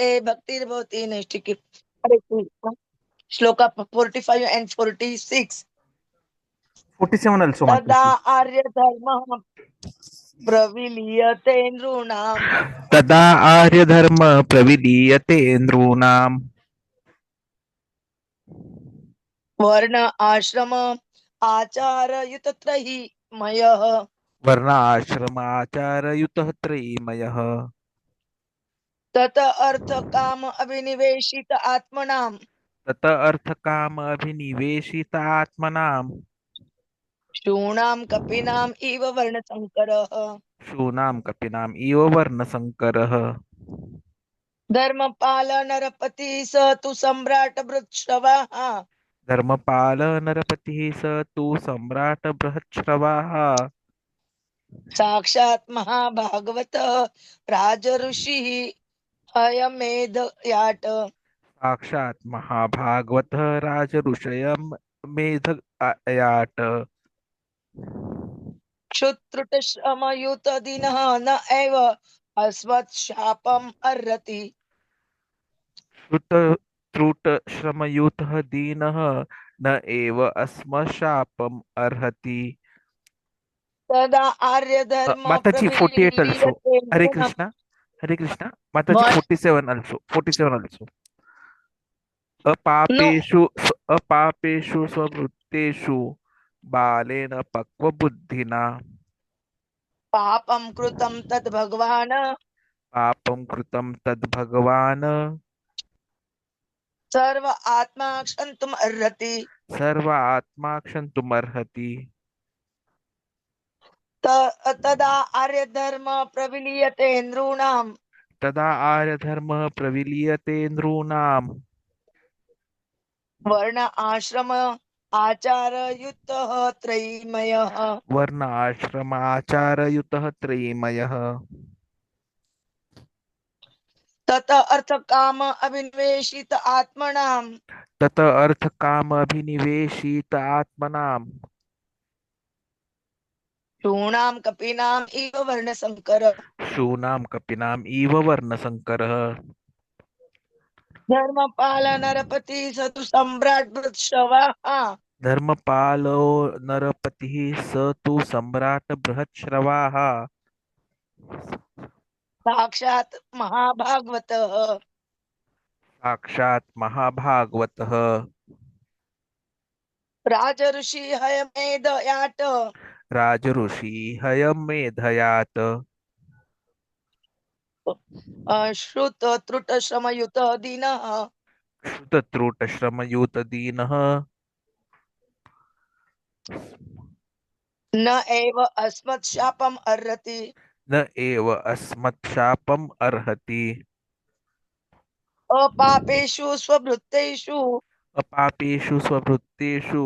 लोके भक्तिर्भवति नैष्ठिकी। हरे Krishna. Shloka 45 and 46. 47 also, तदा Mataji. आर्य धर्म प्रविलीयते नृणाम् तदा आर्य धर्म प्रविलीयते नृणाम् वर्ण आश्रम आचारयुतत्रयीमयः वर्ण आश्रमाचारयुतः त्रयीमयः तत अर्थ काम अभिनिवेशित आत्मनाम् तत अर्थ काम अभिनिवेशित आत्मनाम् शूणाम् कपिनाम् इव वर्णसंकरः शूनां कपिनाम् इव वर्णसंकरः धर्मपाल नरपति स तु सम्राट वृक्षवाः धर्मपाल नरपतिः स तु सम्राट बृहच्छ्रवाः साक्षात् महाभागवत राजऋषिः हयमेधयाट साक्षात् महाभागवतः राजऋषयं मेधयाट क्षुत्रुतश्रमयुत दिनः न एव अस्मत् शापम् अर्हति श्रुतश्रमयूतः दीनः न एव अस्मशापम् अर्हति। तदा आर्य धर्म माताजी 48 also. प्रविलीयते Hare नृणाम्। Krishna. Hare Krishna. Mataji 47 also. 47 also. No अपापेषु स्ववृत्तेषु बालेन पक्वबुद्धिना पापं कृतं तद् भगवान् पापं कृतं तद्भगवान् सर्व आत्मा क्षन्तुम् अर्हति सर्व आत्मा क्षन्तुमर्हति। तदा आर्य धर्म प्रविलीयते नृणाम् तदा आर्यधर्मः प्रविलीयते नृणाम् वर्ण आश्रम आचारयुक्तः त्रयीमयः वर्ण आश्रमाचारयुतः त्रयीमयः तत अर्थ काम अभिनिवेशित आत्मनाम् तत अर्थ काम अभिनिवेशित आत्मनाम् शूणाम् कपीनाम् इव वर्णसंकर शूनां कपिनाम् इव वर्णसंकरः धर्मपाल नरपति सतु सम्राट वृक्षवाः धर्मपालो नरपतिः स तु सम्राट बृहच्छ्रवाः साक्षात् महाभागवतः साक्षात् महाभागवतः राजऋषि हयमेधयाट राजऋषि हयमेधयात् श्रुत त्रुट श्रमयुत दीनः श्रुतत्रुटश्रमयूतदीनः न एव अस्मत् शापम् अर्हति न एव अस्मत्शापम् अर्हति। अपापेषु स्ववृत्तेषु अपापेषु स्ववृत्तेषु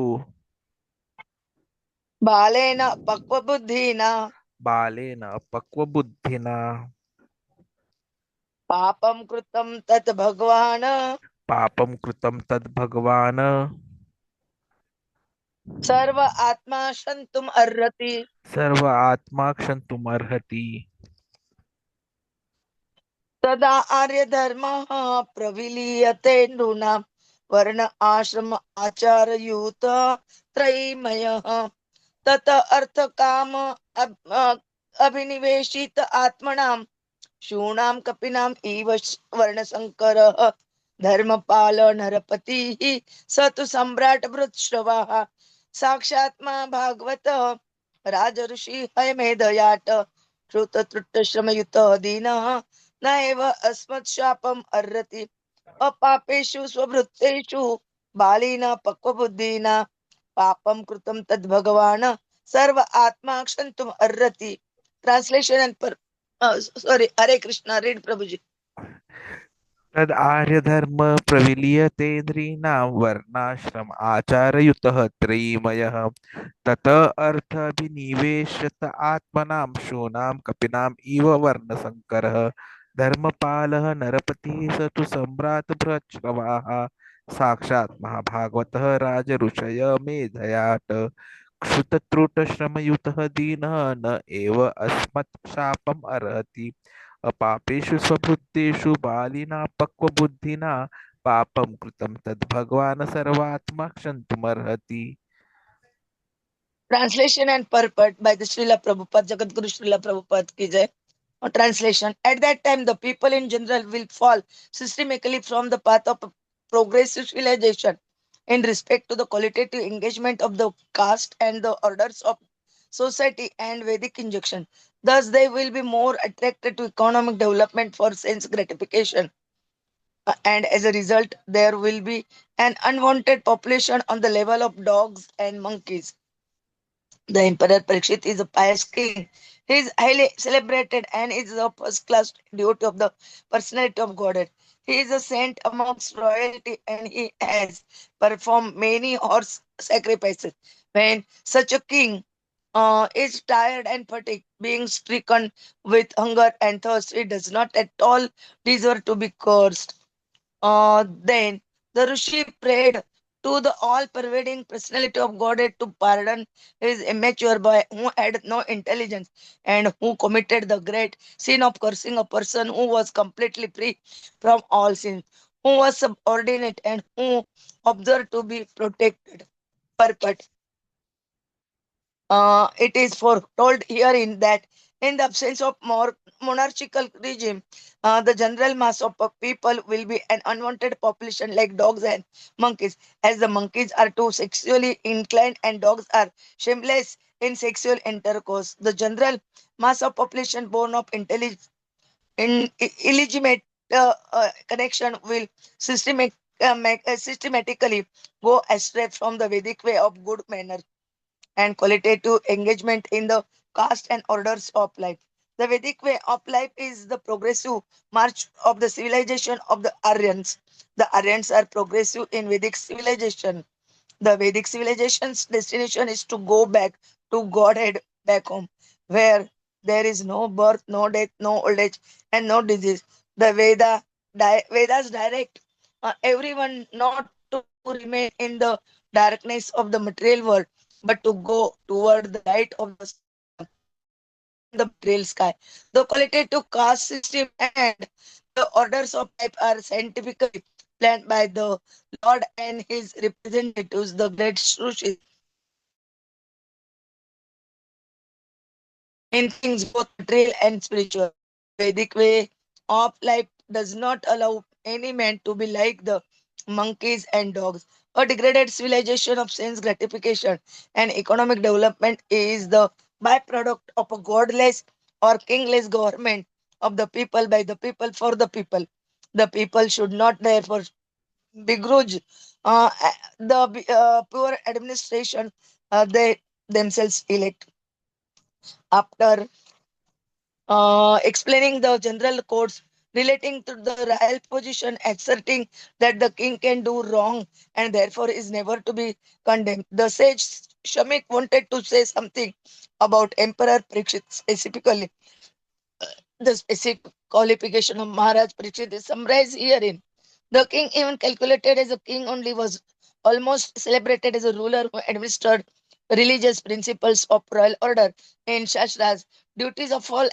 बालेन पक्वबुद्धिना बालेन अपक्वबुद्धिना पापं कृतं तत् भगवान् पापं कृतं तद्भगवान् सर्व आत्मा क्षन्तुम् अर्हति सर्व आत्मा क्षन्तुमर्हति। तदा आर्य धर्मः प्रविलीयते नृणाम् वर्ण आश्रम आचारयुत त्रयीमयः तत अर्थ काम अभिनिवेशित आत्मनाम् शूणाम् कपिनाम् इव वर्णसंकरः धर्मपाल नरपतिः स तु सम्राट वृक्षवाः साक्षात् भागवतः राजऋषि हयमेधयाट श्रुतत्रुटश्रमयुत दीनः न एव अस्मत् शापम् अर्हति अपापेषु स्ववृत्तेषु बालिना पक्वबुद्धिना पापं कृतं तद् भगवान् सर्व आत्मा क्षन्तुम् अर्हति। ट्रांसलेशन एंड पर sorry, Hare Krishna, read Prabhuji. तद् आर्यधर्म प्रविलीयते नृणां वर्णाश्रम आचारयुतः त्रयीमयः तत अर्थाभिनिवेशत आत्मनां शूनां कपिनाम् इव वर्णसंकरः धर्मपालः नरपतिः स तु सम्राट् बृहच्छ्रवाः साक्षात् महाभागवतः राजऋषय मेधयात् क्षुतत्रुटश्रमयुतः दीनः न एव अस्मत् शापम् अर्हति। अपापेषु स्वभूतेषु बालिना पक्वबुद्धिना पापं कृतं तद् भगवान् सर्वात्मा क्षन्तुमर्हति. Translation and purport by the Srila Prabhupada, Jagadguru Srila Prabhupada ki jai. Translation. At that time, the people in general will fall systematically from the path of progressive civilization in respect to the qualitative engagement of the caste and the orders of society and Vedic injunction. Thus, they will be more attracted to economic development for sense gratification. And as a result, there will be an unwanted population on the level of dogs and monkeys. The Emperor Parīkṣit is a pious king. He is highly celebrated and is a first class devotee of the Personality of Godhead. He is a saint amongst royalty and he has performed many horse sacrifices. When such a king is tired and fatigued, being stricken with hunger and thirst, he does not at all deserve to be cursed. Then the Rishi prayed to the all-pervading personality of Godhead to pardon his immature boy who had no intelligence and who committed the great sin of cursing a person who was completely free from all sins, who was subordinate and who observed to be protected. Purport. It is foretold herein that in the absence of more monarchical regime, the general mass of people will be an unwanted population like dogs and monkeys, as the monkeys are too sexually inclined and dogs are shameless in sexual intercourse. The general mass of population born of illegitimate connection will systematically go astray from the Vedic way of good manners and qualitative engagement in the caste and orders of life. The Vedic way of life is the progressive march of the civilization of the Aryans. The Aryans are progressive in Vedic civilization. The Vedic civilization's destination is to go back to Godhead, back home, where there is no birth, no death, no old age, and no disease. The Vedas direct everyone not to remain in the darkness of the material world, but to go toward the light of the Satyam beyond the material sky. The qualitative caste system and the orders of life are scientifically planned by the Lord and his representatives, the great Srushis, in things both material and spiritual. The Vedic way of life does not allow any man to be like the monkeys and dogs. A degraded civilization of sense gratification and economic development is the byproduct of a godless or kingless government of the people by the people for the people. The people should not therefore begrudge uh, the poor administration they themselves elect. After explaining the general codes relating to the royal position, asserting that the king can do wrong and therefore is never to be condemned. The sage Shamik wanted to say something about Emperor Parīkṣit specifically. The specific qualification of Maharaj Parīkṣit is summarized herein. The king, even calculated as a king only, was almost celebrated as a ruler who administered religious principles of royal order in Shastras. Duties of all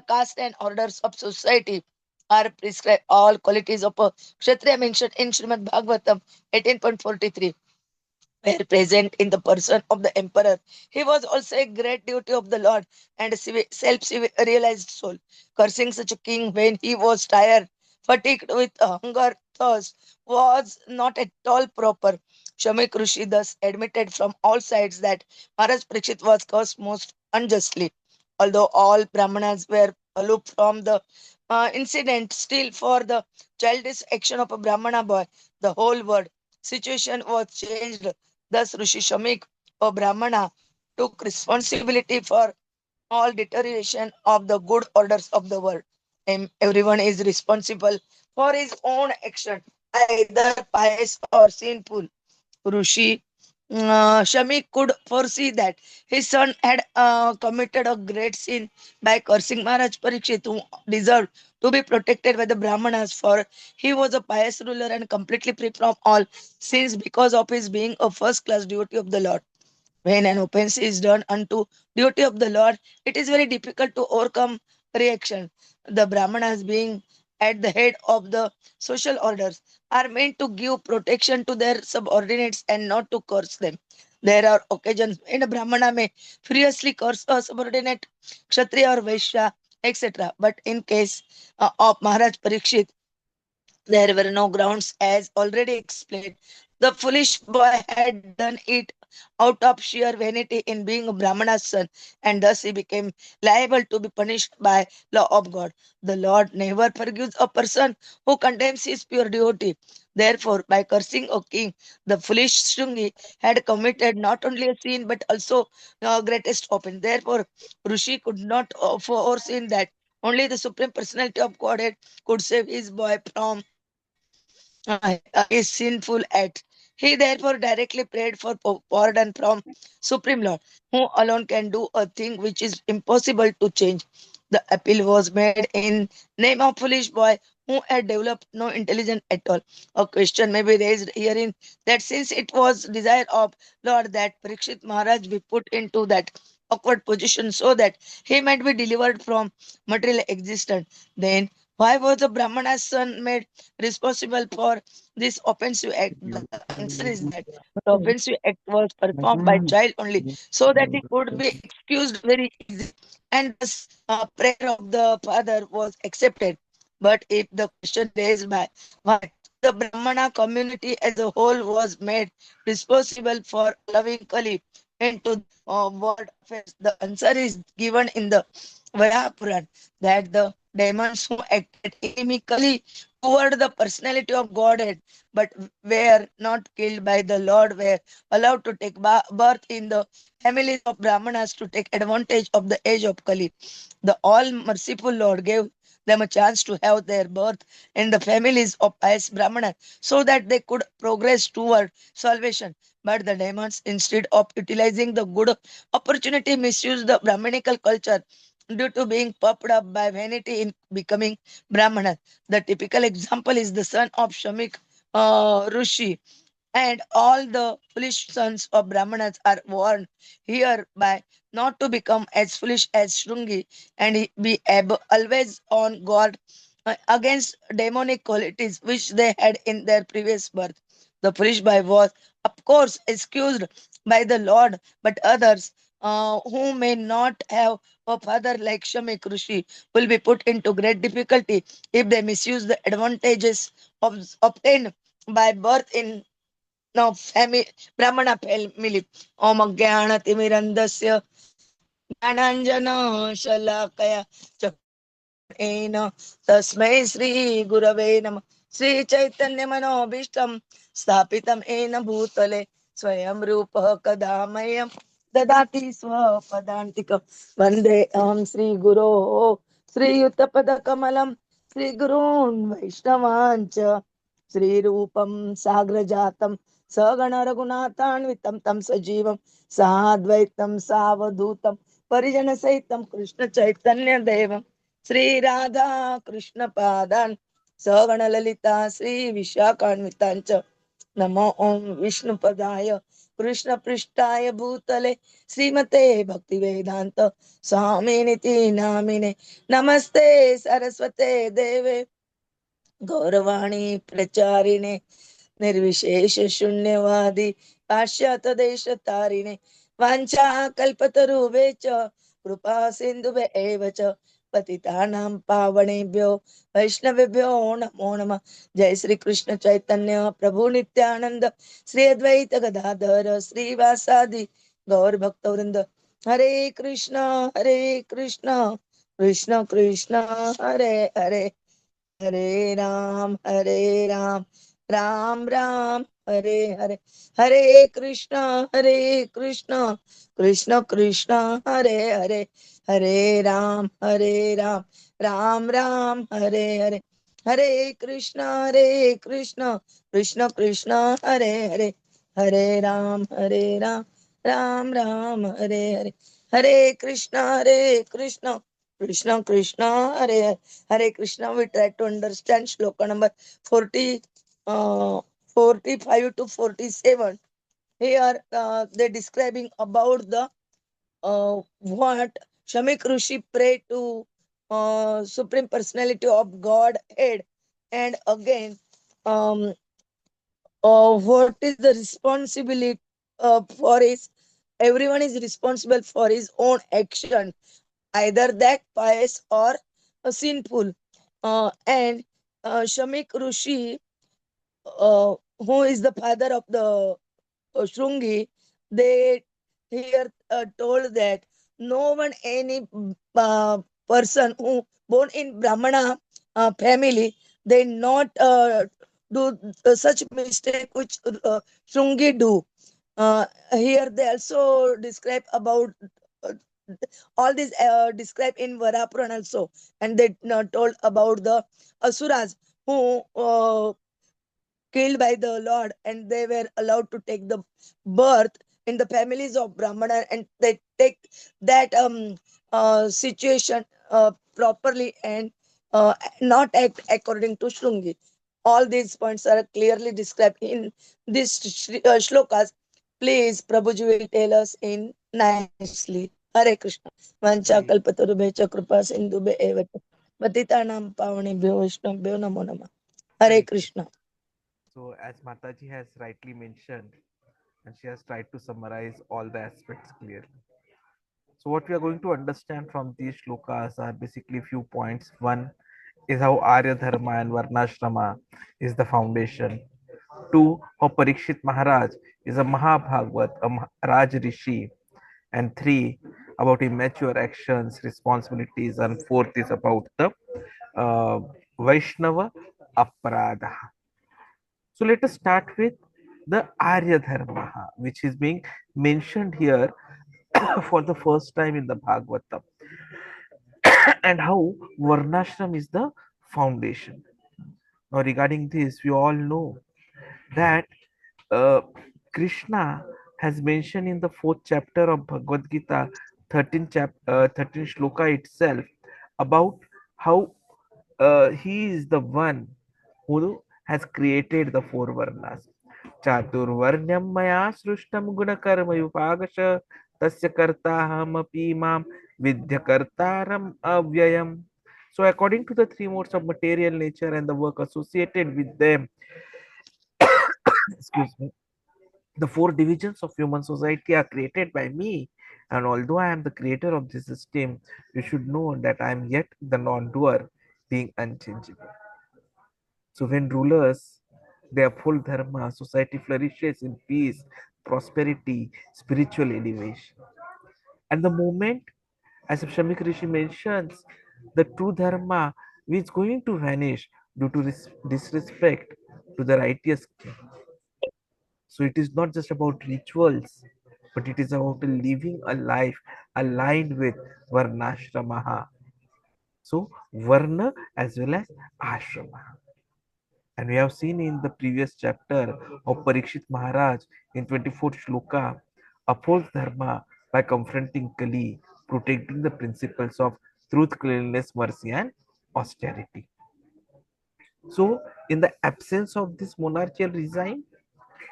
caste and orders of society are prescribed. All qualities of a Kshatriya mentioned in Srimad Bhagavatam 18.43 were present in the person of the emperor. He was also a great devotee of the Lord and a self-realized soul. Cursing such a king when he was tired, fatigued with hunger, thirst, was not at all proper. Shamik Rishi thus admitted from all sides that Maharaj Parikshit was cursed most unjustly. Although all Brahmanas were aloof from the incident, still for the childish action of a Brahmana boy, the whole world situation was changed. Thus, Rishi Shamik, a Brahmana, took responsibility for all deterioration of the good orders of the world. And everyone is responsible for his own action, either pious or sinful. Rishi Shamik could foresee that his son had committed a great sin by cursing Maharaj Parikshit, who deserved to be protected by the Brahmanas, for he was a pious ruler and completely free from all sins because of his being a first class devotee of the Lord. When an offense is done unto duty of the Lord, it is very difficult to overcome reaction. The Brahmanas, being at the head of the social orders, are meant to give protection to their subordinates and not to curse them. There are occasions when a Brahmana may furiously curse a subordinate, Kshatriya or Vaishya, etc. But in case of Maharaj Parīkṣit, there were no grounds, as already explained. The foolish boy had done it out of sheer vanity in being a Brahmana's son, and thus he became liable to be punished by law of God. The Lord never forgives a person who condemns his pure devotee. Therefore, by cursing a king, the foolish Shungi had committed not only a sin but also greatest offense. Therefore, Rishi could not foresee that only the Supreme Personality of Godhead could save his boy from his sinful act. He therefore directly prayed for pardon from Supreme Lord, who alone can do a thing which is impossible to change. The appeal was made in name of foolish boy who had developed no intelligence at all. A question may be raised herein that since it was desire of Lord that Parikshit Maharaj be put into that awkward position so that he might be delivered from material existence, then why was the Brahmana's son made responsible for this offensive act? The answer is that the offensive act was performed by child only, so that he could be excused very easily, and thus prayer of the father was accepted. But if the question raised by why the Brahmana community as a whole was made responsible for allowing Kali into world affairs, the answer is given in the Varaha Puran, that the demons who acted inimically toward the personality of Godhead but were not killed by the Lord were allowed to take birth in the families of Brahmanas to take advantage of the age of Kali. The all merciful Lord gave them a chance to have their birth in the families of pious Brahmanas so that they could progress toward salvation. But the demons, instead of utilizing the good opportunity, misused the Brahmanical culture due to being puffed up by vanity in becoming Brahmana. The typical example is the son of Shamik Rishi, and all the foolish sons of Brahmanas are warned hereby not to become as foolish as Shrungi and be always on guard against demonic qualities which they had in their previous birth. The foolish boy was, of course, excused by the Lord, but others who may not have a father like Shamik Rishi will be put into great difficulty if they misuse the advantages obtained by birth in now Brahmana family. Om Jnanatimirandasya Jnananjana Shalakaya Chakshurunnena Tasmai Sri Gurave Namah. Sri Chaitanya Manobishtam Stapitam Ena Bhutale Swayam Rupa Kadamayam Dadati Swapadantikam Vande Sri Guru Sri Yuttapada Kamalam Sri Gurun Vaishnavancha Sri Rupam Sagrajatam Sagana Raghunathanvitam Tam Sajivam Sadvaitam Savadutam Parijana Saitam Krishna Chaitanya Devam Sri Radha Krishna Padan Sagana Lalita Sri Vishakhanvitancha Namo Om Vishnu Padaya Krishna Prishtaya Bhutale Srimate Bhakti Vedanta Swaminiti Namine Namaste Saraswate Deve Gauravani Pracharine निर्विशेष शून्यवादी पाश्चात देश तारिणे वांछा कल्पतरुवे च कृपा सिंधुवे एव च पतितानां पावनेभ्यो वैष्णवेभ्यो नमो नमः जय श्री कृष्ण चैतन्य प्रभु नित्यानंद श्री अद्वैत गदाधर श्रीवासादि गौर भक्तवृंद हरे Krishna Krishna Krishna Hare Hare Hare Ram Ram Ram Hare Hare Hare Krishna Krishna Krishna Hare Hare Hare Ram Ram Ram Hare Hare Hare Krishna Krishna Krishna Hare Hare Hare Ram Ram Ram Hare Hare Hare Krishna Krishna Krishna Hare Hare Hare Krishna, we try to understand shloka number 40, uh, 45 to 47. Here they're describing about the what Shamik Rishi prayed to Supreme Personality of Godhead. And again, um, what is the responsibility for his? Everyone is responsible for his own action, either that pious or sinful. And Shamik Rishi, who is the father of the Shrungi, they here told that no one, any person who born in Brahmana family, they not do such mistake which Shrungi do. Here they also describe about uh, all these describe in Varapuran also, and they told about the asuras who killed by the Lord, and they were allowed to take the birth in the families of Brahmana, and they take that situation properly and not act according to Shrungi. All these points are clearly described in these shlokas. Please, Prabhuji will tell us in nicely. Hare Krishna. Vancha Right. kalpatarubhe cha kripa sindhubhe eva cha. Patitanam pavanebhyo vaishnavabhyo namo namah. Hare Hare Krishna. Krishna. So, as Mataji has rightly mentioned, and she has tried to summarize all the aspects clearly. So, what we are going to understand from these shlokas are basically few points. One is how Arya Dharma and Varnashrama is the foundation. Two, how Parikshit Maharaj is a Mahabhagavat, a Raj Rishi. And three, about immature actions, responsibilities. And fourth is about the uh, Vaishnava Aparadha. So let us start with the Arya Dharma, which is being mentioned here for the first time in the Bhagavatam, and how Varnashram is the foundation. Now, regarding this, we all know that uh, Krishna has mentioned in the fourth chapter of Bhagavad Gita, 13 shloka itself, about how he is the one who has created the four varnas. Chaturvarnyam maya srushtam gunakarma yupagasha tasya kartahamapi mam vidyakartaram avyayam. So according to the three modes of material nature and the work associated with them, excuse me, the four divisions of human society are created by me. And although I am the creator of this system, you should know that I am yet the non-doer, being unchangeable. So when rulers they uphold dharma, society flourishes in peace, prosperity, spiritual elevation. And the moment, as Shamik Rishi mentions, the true dharma is going to vanish due to disrespect to the righteous king. So it is not just about rituals, but it is about living a life aligned with Varnashramaha. So Varna as well as Ashrama. And we have seen in the previous chapter of Parikshit Maharaj in 24th shloka upholds dharma by confronting Kali, protecting the principles of truth, cleanliness, mercy, and austerity. So, in the absence of this monarchical regime,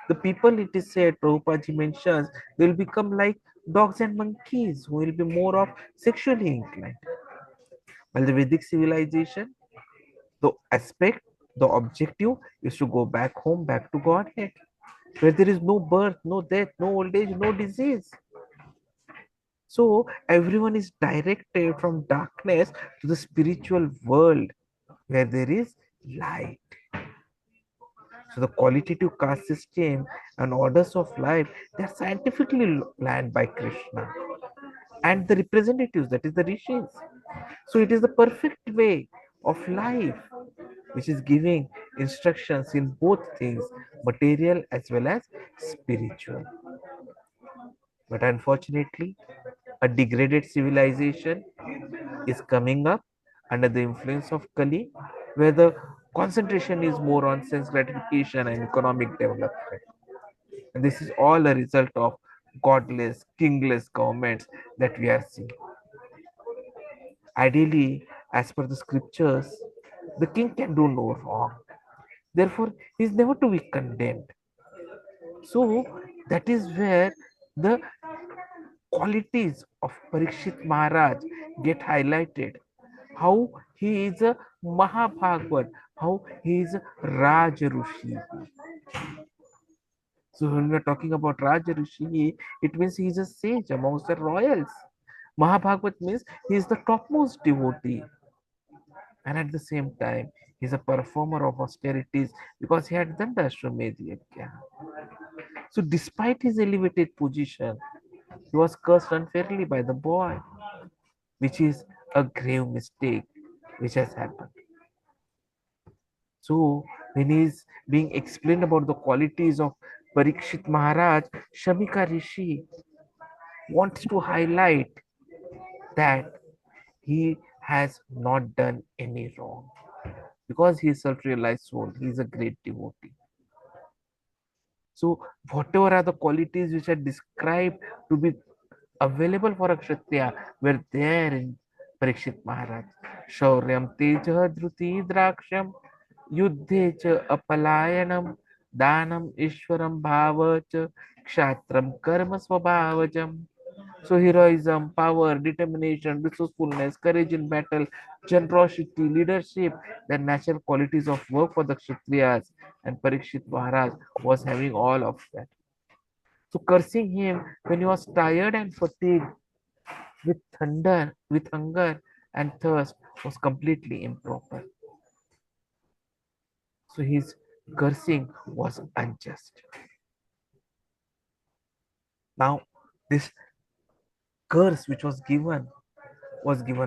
the people, it is said, Prabhupada mentions, they will become like dogs and monkeys who will be more of sexually inclined. While the Vedic civilization, the aspect, the objective is to go back home, back to Godhead, where there is no birth, no death, no old age, no disease. So everyone is directed from darkness to the spiritual world where there is light. So the qualitative caste system and orders of life, they are scientifically planned by Krishna and the representatives, that is the rishis. So it is the perfect way of life which is giving instructions in both things, material as well as spiritual. But unfortunately, a degraded civilization is coming up under the influence of Kali, where the concentration is more on sense gratification and economic development. And this is all a result of godless, kingless governments that we are seeing. Ideally, as per the scriptures, the king can do no wrong. Therefore, he is never to be condemned. So, that is where the qualities of Parikshit Maharaj get highlighted. how he is a Mahabhagavad, how he is a Raj Rishi. So when we are talking about Raj Rishi, it means he is a sage amongst the royals. Mahabhagavad means he is the topmost devotee, and at the same time, he is a performer of austerities because he had done the Ashwamedh Yajna. So despite his elevated position, he was cursed unfairly by the boy, which is a grave mistake which has happened. So when he is being explained about the qualities of Parikshit Maharaj, Shamika Rishi wants to highlight that he has not done any wrong because he is self-realized soul. He is a great devotee. So whatever are the qualities which are described to be available for a Kshatriya were there in Parikshit Maharaj. Shauryam teja dhruti draksham युद्धे च अपलायनम दानम ईश्वरम भाव च क्षात्रम कर्म स्वभावजम. So heroism, power, determination, resourcefulness, courage in battle, generosity, leadership, the natural qualities of work for the Kshatriyas, and Parikshit Maharaj was having all of that. So cursing him when he was tired and fatigued with hunger and thirst was completely improper. So his cursing was unjust. Now, this curse which was given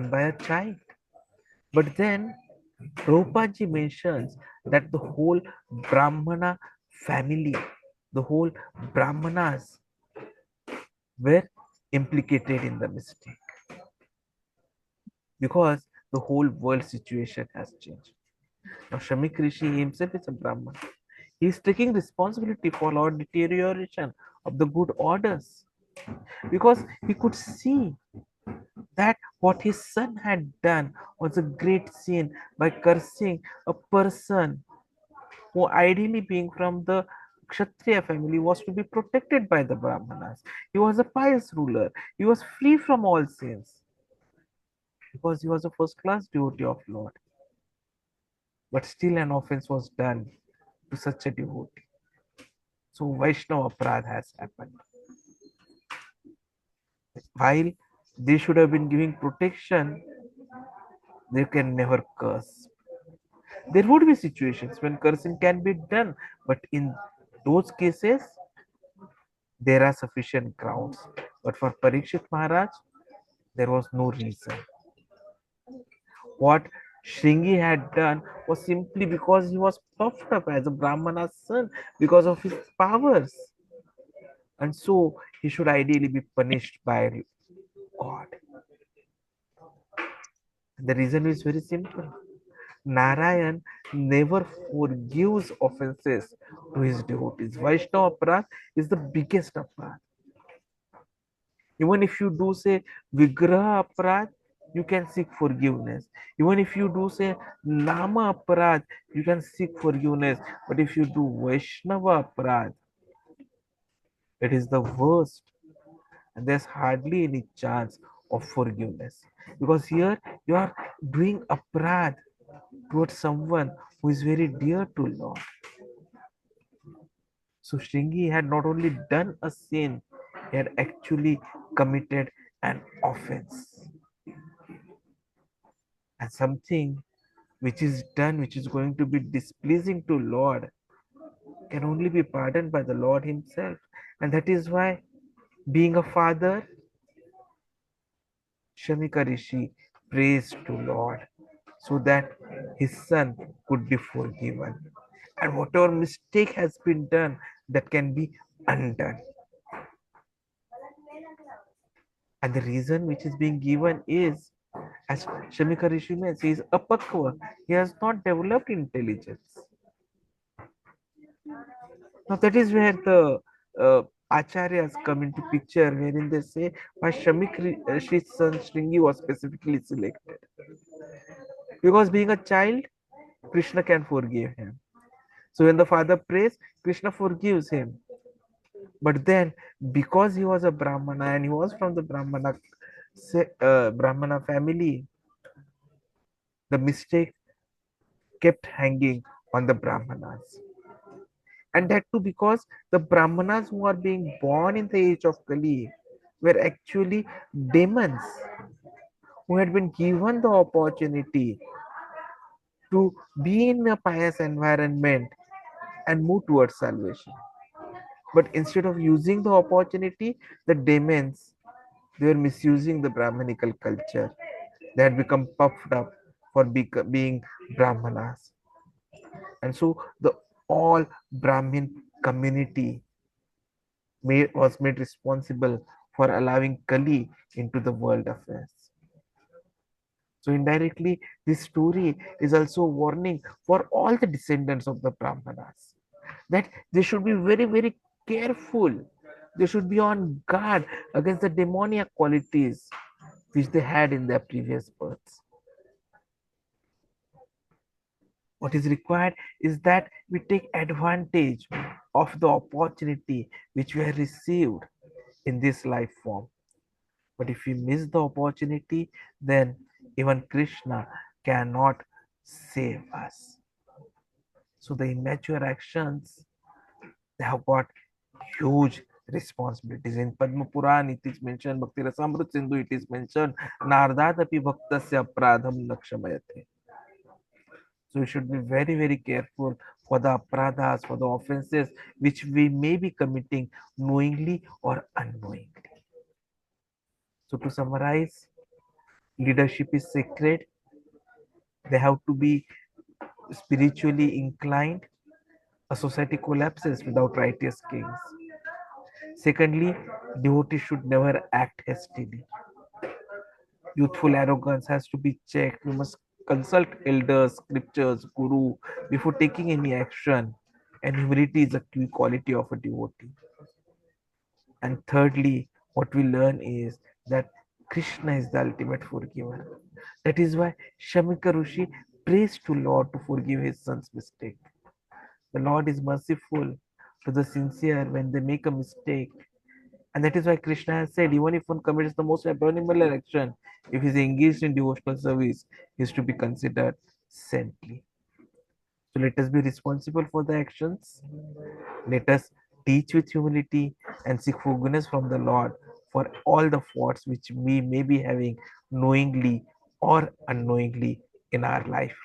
by a child. But then Prabhupada mentions that the whole Brahmana family, the whole Brahmanas were implicated in the mistake because the whole world situation has changed. Now, Shamik Rishi himself is a Brahman. He is taking responsibility for our deterioration of the good orders because he could see that what his son had done was a great sin by cursing a person who, ideally being from the Kshatriya family, was to be protected by the Brahmanas. He was a pious ruler. He was free from all sins because he was a first class devotee of Lord. But still, an offense was done to such a devotee. So, Vaishnava Aparadha has happened. While they should have been giving protection, they can never curse. There would be situations when cursing can be done, but in those cases, there are sufficient grounds. But for Parikshit Maharaj, there was no reason. What Shringi had done was simply because he was puffed up as a Brahmana's son because of his powers. And so he should ideally be punished by God. The reason is very simple. Narayan never forgives offenses to his devotees. Vaishnava Aparadh is the biggest aparadh. Even if you do say Vigraha Aparadh, you can seek forgiveness. Even if you do say Nama Aparadh, you can seek forgiveness. But if you do Vaishnava Aparadh, it is the worst. And there's hardly any chance of forgiveness. Because here you are doing aparadh towards someone who is very dear to Lord. So Shringi had not only done a sin, he had actually committed an offense. And something which is done, which is going to be displeasing to Lord, can only be pardoned by the Lord Himself. And that is why, being a father, Shamika Rishi prays to Lord so that his son could be forgiven. And whatever mistake has been done, that can be undone. And the reason which is being given is, as Shamika Rishi means, he is apakwa. He has not developed intelligence. Now that is where the acharyas come into picture, wherein they say why Rishi's son Shringi was specifically selected. Because being a child, Krishna can forgive him. So when the father prays, Krishna forgives him. But then, because he was a Brahmana and he was from the Brahmana family, The mistake kept hanging on the Brahmanas. And that too because the Brahmanas who are being born in the age of Kali were actually demons who had been given the opportunity to be in a pious environment and move towards salvation. But instead of using the opportunity, the demons, they were misusing the Brahmanical culture. They had become puffed up for being Brahmanas. And so the all Brahmin community was made responsible for allowing Kali into the world affairs. So indirectly, this story is also a warning for all the descendants of the Brahmanas that they should be very, very careful. They should be on guard against the demoniac qualities which they had in their previous births. What is required is that we take advantage of the opportunity which we have received in this life form. But if we miss the opportunity, then even Krishna cannot save us. So the immature actions, they have got huge responsibilities. In Padma Puran, it is mentioned, Bhakti Rasamrut Sindhu, it is mentioned, Nardadapi Bhaktasya Pradham Lakshamayate. So we should be very, very careful for the apradhas, for the offenses which we may be committing knowingly or unknowingly. So to summarize, leadership is sacred. They have to be spiritually inclined. A society collapses without righteous kings. Secondly, devotees should never act hastily. Youthful arrogance has to be checked. We must consult elders, scriptures, guru before taking any action. And humility is a key quality of a devotee. And thirdly, what we learn is that Krishna is the ultimate forgiver. That is why Shamika Rishi prays to Lord to forgive his son's mistake. The Lord is merciful to the sincere when they make a mistake. And that is why Krishna has said, even if one commits the most abominable action, if he is engaged in devotional service, he is to be considered saintly. So let us be responsible for the actions. Let us teach with humility and seek forgiveness from the Lord for all the faults which we may be having knowingly or unknowingly in our life.